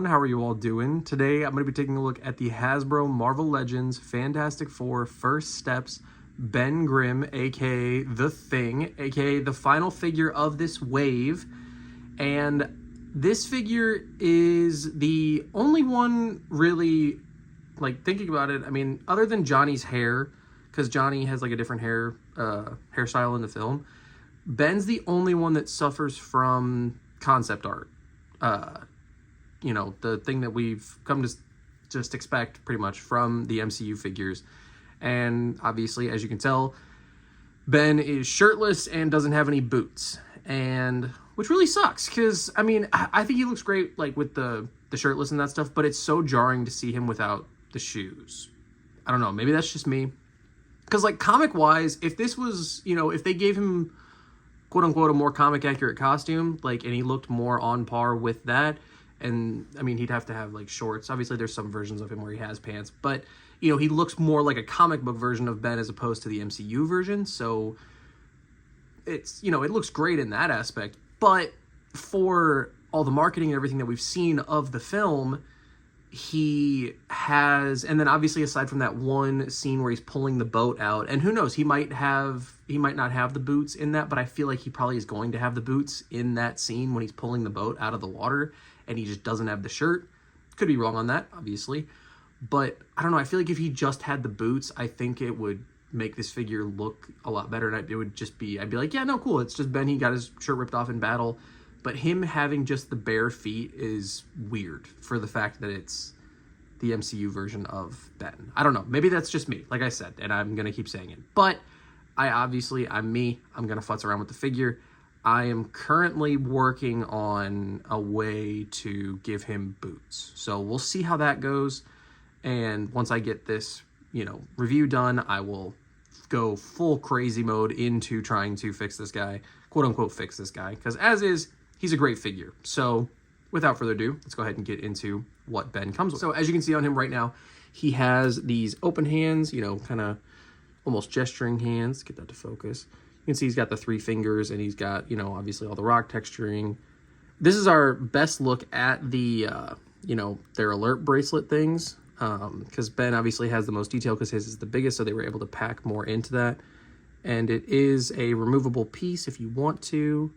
everyone, how are you all doing? Today I'm going to be taking a look at the Hasbro Marvel Legends Fantastic Four First Steps Ben Grimm, aka The Thing, aka the final figure of this wave. And this figure is the only one really, like, thinking about it, I mean, other than Johnny's hair, because Johnny has like a different hairstyle in the film, Ben's the only one that suffers from concept art. You know, the thing that we've come to just expect pretty much from the MCU figures. And obviously, as you can tell, Ben is shirtless and doesn't have any boots, and which really sucks because I mean, I think he looks great like with the shirtless and that stuff, but it's so jarring to see him without the shoes. I don't know, maybe that's just me, because like comic wise, if this was, you know, if they gave him quote unquote a more comic accurate costume, like, and he looked more on par with that, and I mean, he'd have to have like shorts. Obviously there's some versions of him where he has pants, but you know, he looks more like a comic book version of Ben as opposed to the MCU version. So it's, you know, it looks great in that aspect, but for all the marketing and everything that we've seen of the film, he has, and then obviously aside from that one scene where he's pulling the boat out, and who knows, he might not have the boots in that, but I feel like he probably is going to have the boots in that scene when he's pulling the boat out of the water, and he just doesn't have the shirt. Could be wrong on that, obviously, but I don't know, I feel like if he just had the boots, I think it would make this figure look a lot better, and it would just be, I'd be like, yeah, no, cool, it's just Ben, he got his shirt ripped off in battle. But him having just the bare feet is weird for the fact that it's the MCU version of Ben. I don't know. Maybe that's just me, like I said, and I'm going to keep saying it. But I'm me. I'm going to futz around with the figure. I am currently working on a way to give him boots. So we'll see how that goes. And once I get this, you know, review done, I will go full crazy mode into trying to fix this guy, quote unquote fix this guy, because as is, he's a great figure. So without further ado, let's go ahead and get into what Ben comes with. So as you can see on him right now, he has these open hands, you know, kind of almost gesturing hands. Get that to focus. You can see he's got the 3 fingers, and he's got, you know, obviously all the rock texturing. This is our best look at the, you know, their alert bracelet things, because Ben obviously has the most detail because his is the biggest, so they were able to pack more into that. And it is a removable piece if you want to,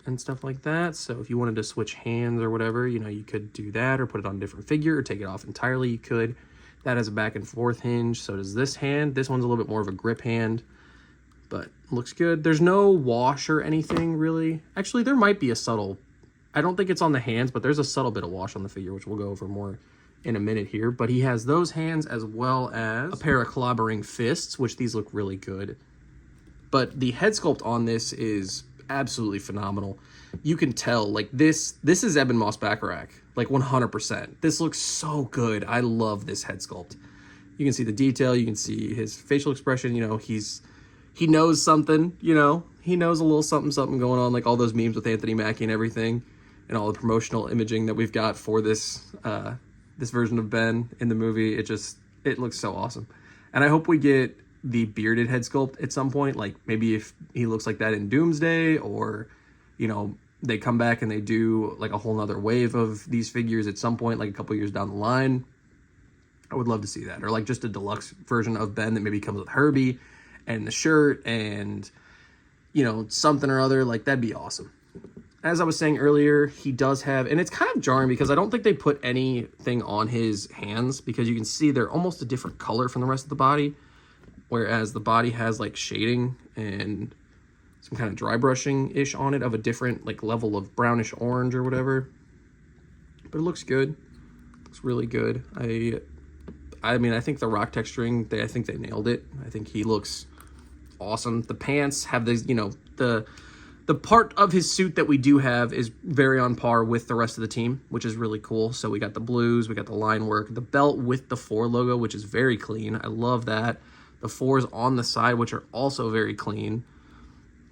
and stuff like that. So if you wanted to switch hands or whatever, you know, you could do that, or put it on a different figure, or take it off entirely, you could. That has a back and forth hinge, so does this hand. This one's a little bit more of a grip hand, but looks good. There's no wash or anything, really. Actually, there might be a subtle, I don't think it's on the hands, but there's a subtle bit of wash on the figure, which we'll go over more in a minute here. But he has those hands as well as a pair of clobbering fists, which these look really good. But the head sculpt on this is absolutely phenomenal. You can tell, like, this is Ebon Moss-Bacharach, like 100%. This looks so good. I love this head sculpt. You can see the detail, you can see his facial expression, you know, he knows something, you know, he knows a little something going on, like all those memes with Anthony Mackie and everything, and all the promotional imaging that we've got for this this version of Ben in the movie. It looks so awesome. And I hope we get the bearded head sculpt at some point, like maybe if he looks like that in Doomsday, or, you know, they come back and they do like a whole nother wave of these figures at some point, like a couple years down the line. I would love to see that. Or like just a deluxe version of Ben that maybe comes with Herbie and the shirt and, you know, something or other, like that'd be awesome. As I was saying earlier, he does have, and it's kind of jarring because I don't think they put anything on his hands, because you can see they're almost a different color from the rest of the body, whereas the body has like shading and some kind of dry brushing-ish on it of a different like level of brownish orange or whatever. But it looks good. Looks really good. I mean, I think the rock texturing, I think they nailed it. I think he looks awesome. The pants have these, you know, the part of his suit that we do have is very on par with the rest of the team, which is really cool. So we got the blues, we got the line work, the belt with the 4 logo, which is very clean. I love that. The 4s on the side, which are also very clean.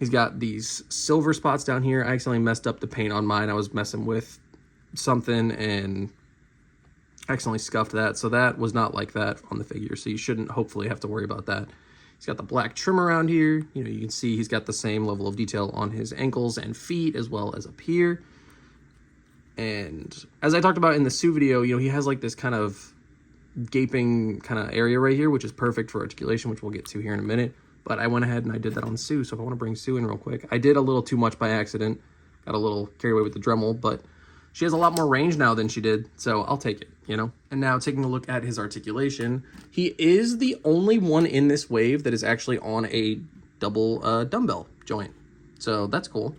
He's got these silver spots down here. I accidentally messed up the paint on mine. I was messing with something and accidentally scuffed that. So that was not like that on the figure. So you shouldn't hopefully have to worry about that. He's got the black trim around here. You know, you can see he's got the same level of detail on his ankles and feet as well as up here. And as I talked about in the Sue video, you know, he has like this kind of gaping kind of area right here, which is perfect for articulation, which we'll get to here in a minute. But I went ahead and I did that on Sue, so if I want to bring Sue in real quick. I did a little too much by accident. Got a little carried away with the Dremel, but she has a lot more range now than she did, so I'll take it, you know? And now taking a look at his articulation, he is the only one in this wave that is actually on a double dumbbell joint. So that's cool.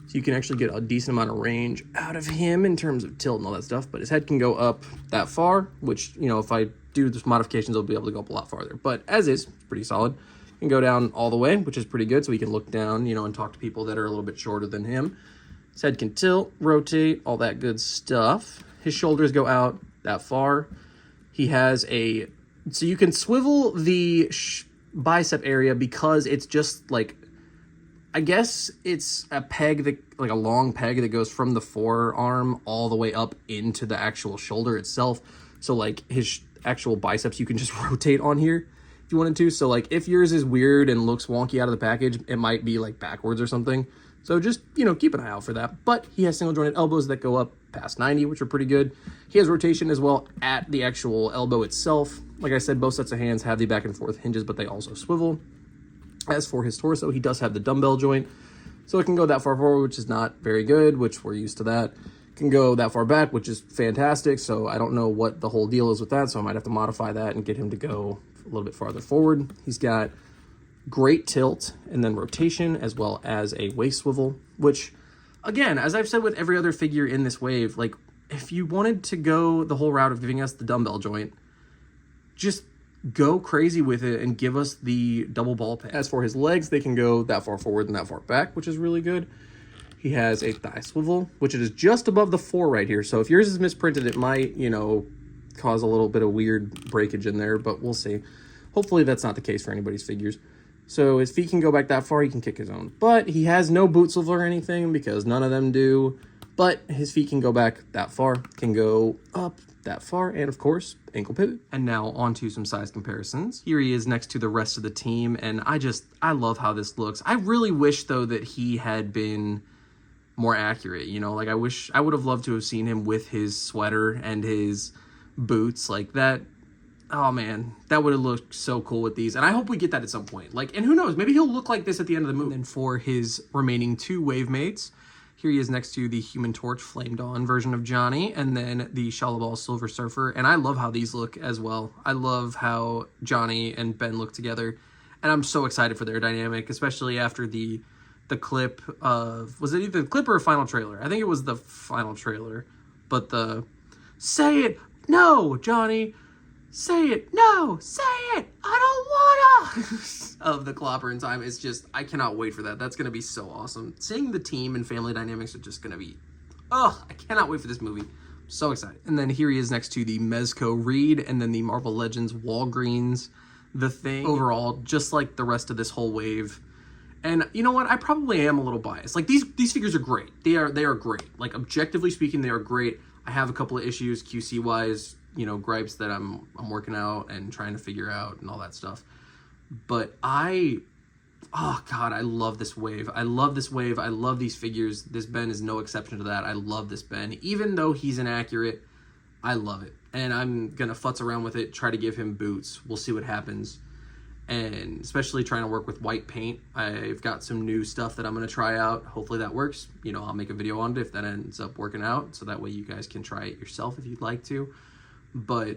So you can actually get a decent amount of range out of him in terms of tilt and all that stuff, but his head can go up that far, which, you know, if I do this modifications, I'll be able to go up a lot farther. But as is, it's pretty solid. Can go down all the way, which is pretty good, so he can look down, you know, and talk to people that are a little bit shorter than him. His head can tilt, rotate, all that good stuff. His shoulders go out that far. He has a... So you can swivel the bicep area because it's just like... I guess it's a peg, that, like a long peg that goes from the forearm all the way up into the actual shoulder itself. So like his actual biceps, you can just rotate on here if you wanted to. So like if yours is weird and looks wonky out of the package, it might be like backwards or something. So just, you know, keep an eye out for that. But he has single jointed elbows that go up past 90, which are pretty good. He has rotation as well at the actual elbow itself. Like I said, both sets of hands have the back and forth hinges, but they also swivel. As for his torso, he does have the dumbbell joint. So it can go that far forward, which is not very good, which we're used to that. It can go that far back, which is fantastic. So I don't know what the whole deal is with that. So I might have to modify that and get him to go a little bit farther forward. He's got great tilt and then rotation as well as a waist swivel, which again, as I've said with every other figure in this wave, like if you wanted to go the whole route of giving us the dumbbell joint, just go crazy with it and give us the double ball peg. As for his legs, they can go that far forward and that far back, which is really good. He has a thigh swivel, which is just above the 4 right here. So if yours is misprinted, it might, you know, cause a little bit of weird breakage in there, but we'll see. Hopefully that's not the case for anybody's figures. So his feet can go back that far. He can kick his own butt. He has no boot swivel or anything because none of them do. But his feet can go back that far, can go up that far, and of course, ankle pivot. And now on to some size comparisons. Here he is next to the rest of the team, and I love how this looks. I really wish, though, that he had been more accurate, you know? Like, I would have loved to have seen him with his sweater and his boots like that. Oh man, that would have looked so cool with these. And I hope we get that at some point. Like, and who knows, maybe he'll look like this at the end of the movie. And for his remaining 2 wave mates, here he is next to the Human Torch Flame Dawn version of Johnny, and then the Shalabal Silver Surfer. And I love how these look as well. I love how Johnny and Ben look together. And I'm so excited for their dynamic, especially after the clip of, was it either the clip or a final trailer? I think it was the final trailer. But the, say it, no, Johnny. Say it, no, say it, I don't wanna, of the Clopper in time. It's just, I cannot wait for that. That's gonna be so awesome. Seeing the team and family dynamics are just gonna be, oh, I cannot wait for this movie. I'm so excited. And then here he is next to the Mezco Reed, and then the Marvel Legends Walgreens, The Thing. Overall, just like the rest of this whole wave. And you know what? I probably am a little biased. Like, these figures are great. They are great. Like, objectively speaking, they are great. I have a couple of issues QC-wise, you know, gripes that I'm working out and trying to figure out and all that stuff. But oh God, I love this wave. I love this wave. I love these figures. This Ben is no exception to that. I love this Ben. Even though he's inaccurate, I love it. And I'm going to futz around with it, try to give him boots. We'll see what happens. And especially trying to work with white paint. I've got some new stuff that I'm going to try out. Hopefully that works. You know, I'll make a video on it if that ends up working out. So that way you guys can try it yourself if you'd like to. But,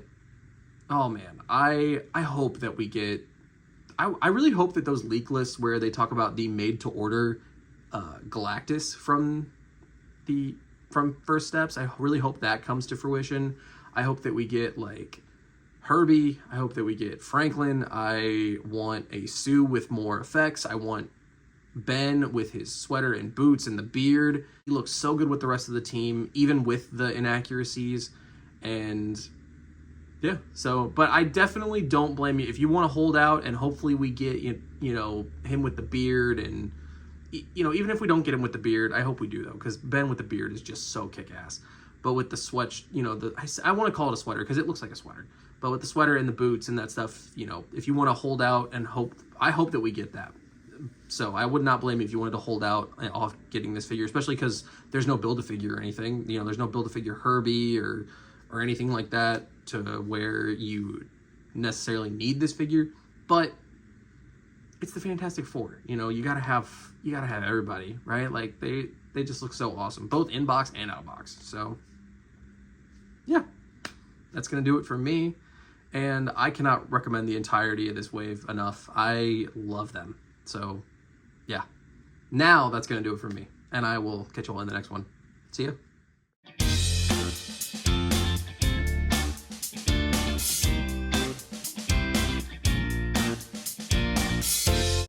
oh man, I hope that we get, I really hope that those leak lists where they talk about the made-to-order Galactus from First Steps, I really hope that comes to fruition. I hope that we get, like, Herbie. I hope that we get Franklin. I want a Sue with more effects. I want Ben with his sweater and boots and the beard. He looks so good with the rest of the team, even with the inaccuracies. And yeah, so, but I definitely don't blame you. If you want to hold out and hopefully we get, you know, him with the beard and, you know, even if we don't get him with the beard, I hope we do though, because Ben with the beard is just so kick-ass. But with the sweat, you know, I want to call it a sweater because it looks like a sweater. But with the sweater and the boots and that stuff, you know, if you want to hold out and hope, I hope that we get that. So I would not blame you if you wanted to hold out off getting this figure, especially because there's no Build-A-Figure or anything. You know, there's no Build-A-Figure Herbie or anything like that to where you necessarily need this figure. But it's the Fantastic Four. You know, you gotta have everybody, right? Like they just look so awesome, both in box and out of box. So yeah, that's gonna do it for me. And I cannot recommend the entirety of this wave enough. I love them. So yeah, now that's gonna do it for me. And I will catch you all in the next one. See ya.